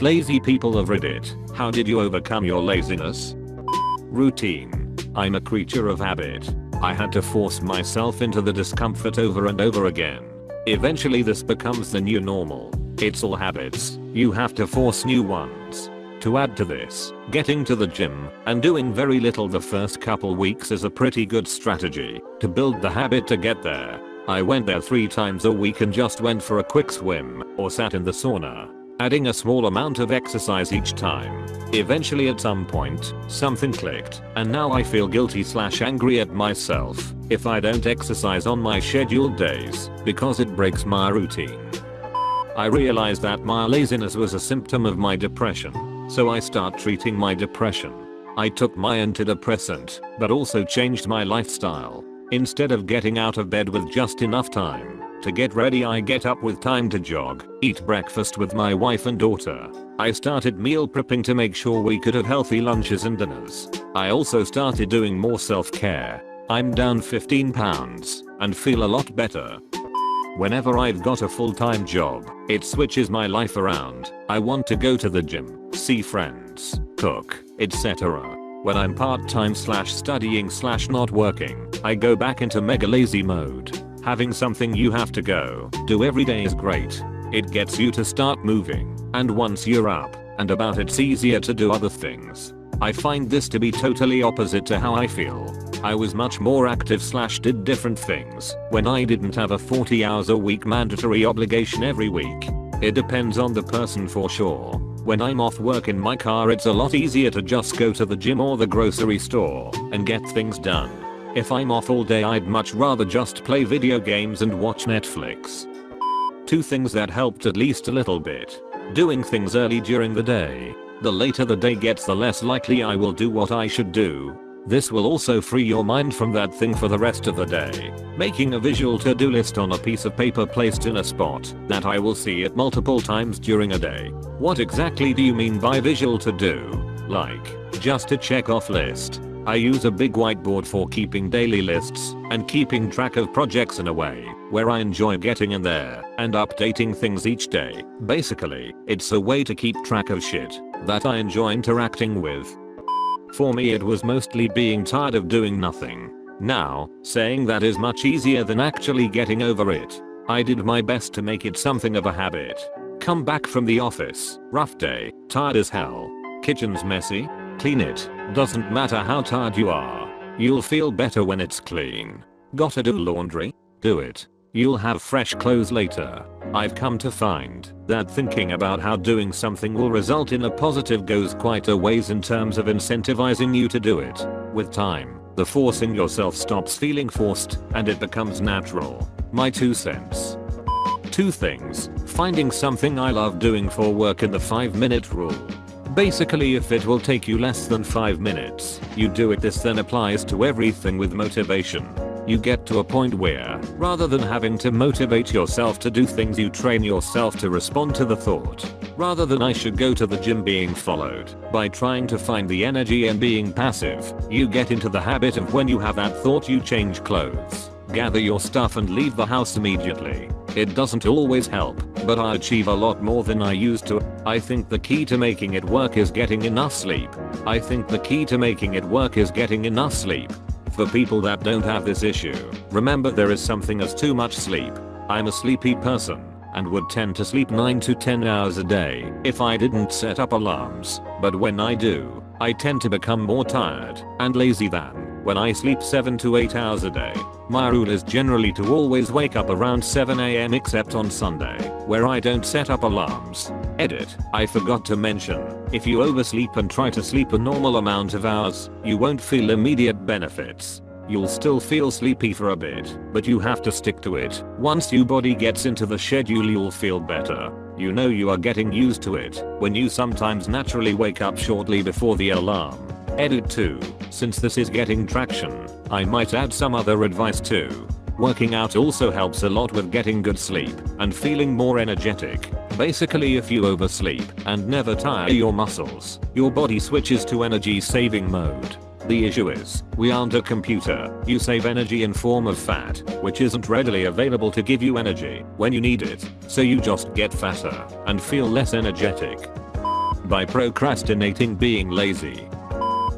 Lazy people of Reddit, how did you overcome your laziness? Routine. I'm a creature of habit. I had to force myself into the discomfort over and over again. Eventually this becomes the new normal. It's all habits, you have to force new ones. To add to this, getting to the gym and doing very little the first couple weeks is a pretty good strategy to build the habit to get there. I went there 3 times a week and just went for a quick swim or sat in the sauna, adding a small amount of exercise each time. Eventually at some point, something clicked, and now I feel guilty/angry at myself if I don't exercise on my scheduled days because it breaks my routine. I realized that my laziness was a symptom of my depression, so I start treating my depression. I took my antidepressant, but also changed my lifestyle. Instead of getting out of bed with just enough time to get ready, I get up with time to jog, eat breakfast with my wife and daughter. I started meal prepping to make sure we could have healthy lunches and dinners. I also started doing more self-care. I'm down 15 pounds and feel a lot better. Whenever I've got a full-time job, it switches my life around. I want to go to the gym, see friends, cook, etc. When I'm part-time/studying/not working, I go back into mega lazy mode. Having something you have to go do every day is great. It gets you to start moving, and once you're up and about, it's easier to do other things. I find this to be totally opposite to how I feel. I was much more active/did different things when I didn't have a 40 hours a week mandatory obligation every week. It depends on the person for sure. When I'm off work in my car, it's a lot easier to just go to the gym or the grocery store and get things done. If I'm off all day, I'd much rather just play video games and watch Netflix. 2 things that helped at least a little bit. Doing things early during the day. The later the day gets, the less likely I will do what I should do. This will also free your mind from that thing for the rest of the day. Making a visual to-do list on a piece of paper placed in a spot that I will see it multiple times during a day. What exactly do you mean by visual to-do? Like, just a check-off list? I use a big whiteboard for keeping daily lists and keeping track of projects in a way where I enjoy getting in there and updating things each day. Basically, it's a way to keep track of shit that I enjoy interacting with. For me, it was mostly being tired of doing nothing. Now, saying that is much easier than actually getting over it. I did my best to make it something of a habit. Come back from the office, rough day, tired as hell. Kitchen's messy? Clean it. Doesn't matter how tired you are. You'll feel better when it's clean. Gotta do laundry? Do it. You'll have fresh clothes later. I've come to find that thinking about how doing something will result in a positive goes quite a ways in terms of incentivizing you to do it. With time, the forcing yourself stops feeling forced and it becomes natural. My 2 cents. 2 things. Finding something I love doing for work and the 5-minute rule. Basically, if it will take you less than 5 minutes, you do it. This then applies to everything with motivation. You get to a point where, rather than having to motivate yourself to do things, you train yourself to respond to the thought. Rather than I should go to the gym being followed by trying to find the energy and being passive, you get into the habit of when you have that thought, you change clothes, gather your stuff and leave the house immediately. It doesn't always help, but I achieve a lot more than I used to. I think the key to making it work is getting enough sleep. For people that don't have this issue, remember there is something as too much sleep. I'm a sleepy person and would tend to sleep 9 to 10 hours a day if I didn't set up alarms, but when I do, I tend to become more tired and lazy than when I sleep 7 to 8 hours a day. My rule is generally to always wake up around 7 AM except on Sunday, where I don't set up alarms. Edit. I forgot to mention, if you oversleep and try to sleep a normal amount of hours, you won't feel immediate benefits. You'll still feel sleepy for a bit, but you have to stick to it. Once your body gets into the schedule, you'll feel better. You know you are getting used to it when you sometimes naturally wake up shortly before the alarm. Edit 2. Since this is getting traction, I might add some other advice too. Working out also helps a lot with getting good sleep and feeling more energetic. Basically, if you oversleep and never tire your muscles, your body switches to energy saving mode. The issue is, we aren't a computer. You save energy in form of fat, which isn't readily available to give you energy when you need it, so you just get fatter and feel less energetic. By procrastinating, being lazy.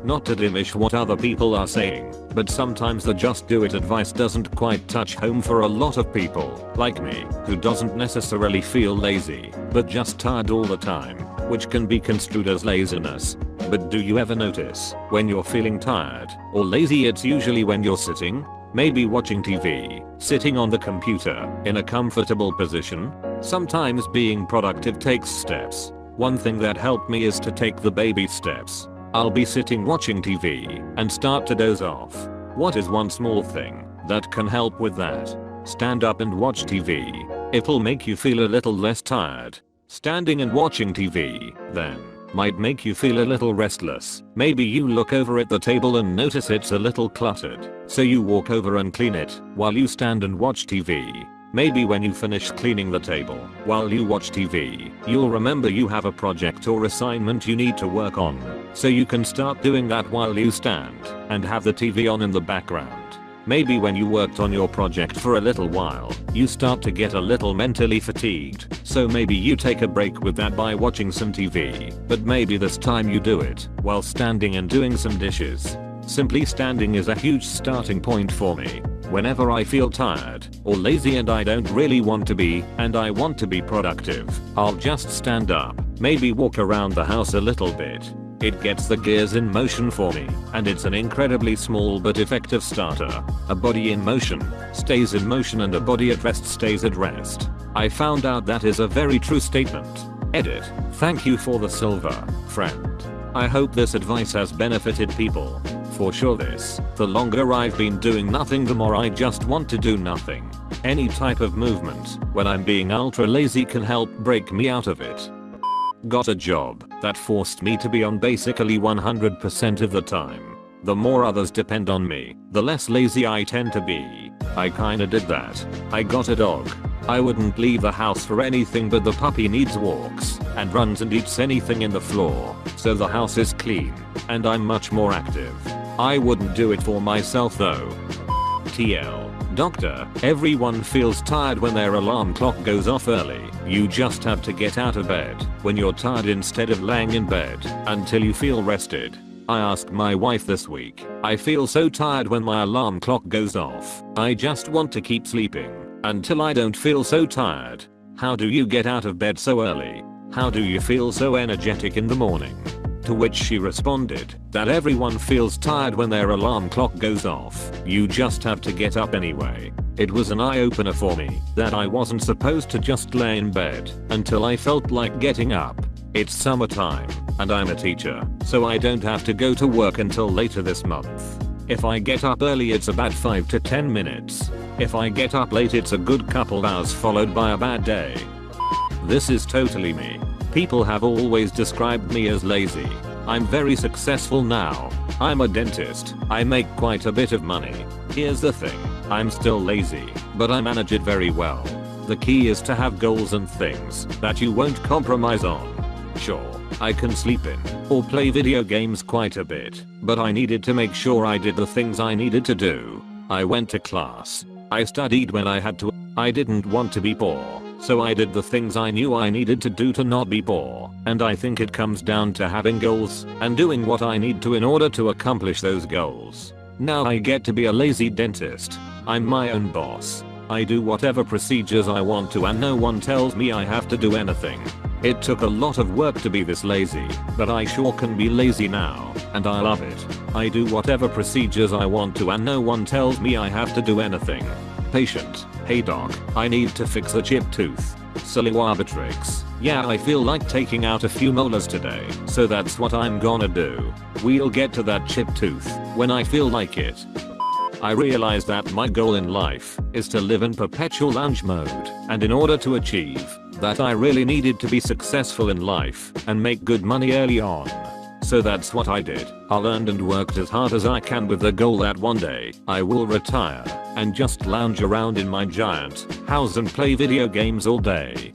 Not to diminish what other people are saying, but sometimes the just do it advice doesn't quite touch home for a lot of people, like me, who doesn't necessarily feel lazy, but just tired all the time, which can be construed as laziness. But do you ever notice, when you're feeling tired or lazy, it's usually when you're sitting, maybe watching TV, sitting on the computer, in a comfortable position? Sometimes being productive takes steps. One thing that helped me is to take the baby steps. I'll be sitting watching TV and start to doze off. What is one small thing that can help with that? Stand up and watch TV. It'll make you feel a little less tired. Standing and watching TV, then, might make you feel a little restless. Maybe you look over at the table and notice it's a little cluttered, so you walk over and clean it while you stand and watch TV. Maybe when you finish cleaning the table while you watch TV, you'll remember you have a project or assignment you need to work on, so you can start doing that while you stand and have the TV on in the background. Maybe when you worked on your project for a little while, you start to get a little mentally fatigued, so maybe you take a break with that by watching some TV, but maybe this time you do it while standing and doing some dishes. Simply standing is a huge starting point for me. Whenever I feel tired or lazy and I don't really want to be, and I want to be productive, I'll just stand up, maybe walk around the house a little bit. It gets the gears in motion for me, and it's an incredibly small but effective starter. A body in motion stays in motion and a body at rest stays at rest. I found out that is a very true statement. Edit. Thank you for the silver, friend. I hope this advice has benefited people. For sure the longer I've been doing nothing, the more I just want to do nothing. Any type of movement, when I'm being ultra lazy, can help break me out of it. Got a job that forced me to be on basically 100% of the time. The more others depend on me, the less lazy I tend to be. I kinda did that. I got a dog. I wouldn't leave the house for anything, but the puppy needs walks and runs and eats anything in the floor, so the house is clean and I'm much more active. I wouldn't do it for myself though. TL. Doctor, everyone feels tired when their alarm clock goes off early. You just have to get out of bed when you're tired instead of laying in bed until you feel rested. I asked my wife this week. I feel so tired when my alarm clock goes off. I just want to keep sleeping until I don't feel so tired. How do you get out of bed so early? How do you feel so energetic in the morning? To which she responded that everyone feels tired when their alarm clock goes off. You just have to get up anyway. It was an eye-opener for me that I wasn't supposed to just lay in bed until I felt like getting up. It's summertime and I'm a teacher, so I don't have to go to work until later this month. If I get up early, it's about 5 to 10 minutes. If I get up late, it's a good couple hours followed by a bad day. This is totally me. People have always described me as lazy. I'm very successful now. I'm a dentist. I make quite a bit of money. Here's the thing. I'm still lazy, but I manage it very well. The key is to have goals and things that you won't compromise on. Sure, I can sleep in or play video games quite a bit, but I needed to make sure I did the things I needed to do. I went to class. I studied when I had to. I didn't want to be poor, so I did the things I knew I needed to do to not be poor. And I think it comes down to having goals and doing what I need to in order to accomplish those goals. Now I get to be a lazy dentist. I'm my own boss. I do whatever procedures I want to and no one tells me I have to do anything. It took a lot of work to be this lazy, but I sure can be lazy now, and I love it. I do whatever procedures I want to and no one tells me I have to do anything. Patient, hey doc, I need to fix a chipped tooth. Silly arbitrix. Yeah, I feel like taking out a few molars today, so that's what I'm gonna do. We'll get to that chipped tooth when I feel like it. I realized that my goal in life is to live in perpetual lounge mode, and in order to achieve that I really needed to be successful in life and make good money early on. So that's what I did. I learned and worked as hard as I can with the goal that one day I will retire and just lounge around in my giant house and play video games all day.